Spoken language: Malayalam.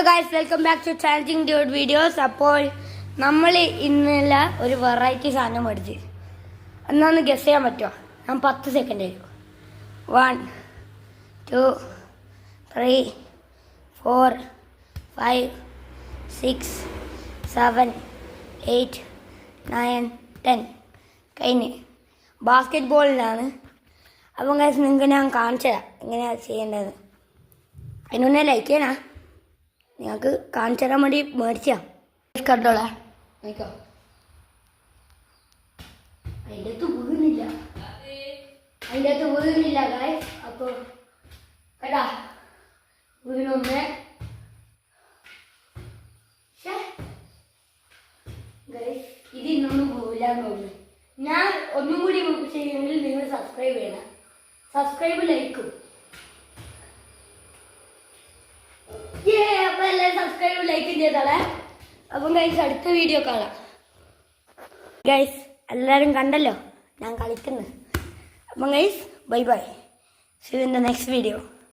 Guys welcome back to challenging dude videos. അപ്പോൾ നമ്മൾ ഇന്നല്ല ഒരു വെറൈറ്റി സാധനം മേടിച്ച് എന്നാന്ന് ഗസ് ചെയ്യാൻ പറ്റുമോ? ഞാൻ 10 സെക്കൻഡ് ആയിരിക്കും. 1 2 3 4 5 6 7 8 9 10 കഴിഞ്ഞ് ബാസ്കറ്റ് ബോളിലാണ്. അപ്പം ഗൈസ് നിങ്ങൾക്ക് ഞാൻ കാണിച്ചു തരാം എങ്ങനെയാണ് ചെയ്യേണ്ടത്. അതിനുമുന്നേ ലൈക്ക് ചെയ്യണ നിങ്ങൾക്ക് കാണിച്ചു തരാൻ വേണ്ടി മേടിച്ചാ കണ്ടോളാം. നോക്കോ, അതിൻ്റെ അകത്ത് വീഴുന്നില്ല ഗൈസ്. അപ്പോൾ കേട്ടാ വീണൊന്ന് ഗൈസ്, ഇത് ഇന്നൊന്നും പോവില്ലാന്ന് തോന്നുന്നു. ഞാൻ ഒന്നും കൂടി ചെയ്യുമെങ്കിൽ നിങ്ങൾ സബ്സ്ക്രൈബ് ചെയ്യണം. സബ്സ്ക്രൈബ് ലൈക്കും അപ്പം എല്ലാവരും സബ്സ്ക്രൈബ് ലൈക്കും ചെയ്തോളെ. അപ്പം ഗൈസ് അടുത്ത വീഡിയോ കാണാം. ഗൈസ് എല്ലാവരും കണ്ടല്ലോ ഞാൻ കളിക്കുന്നത്. അപ്പം guys bye bye. See you in the next video.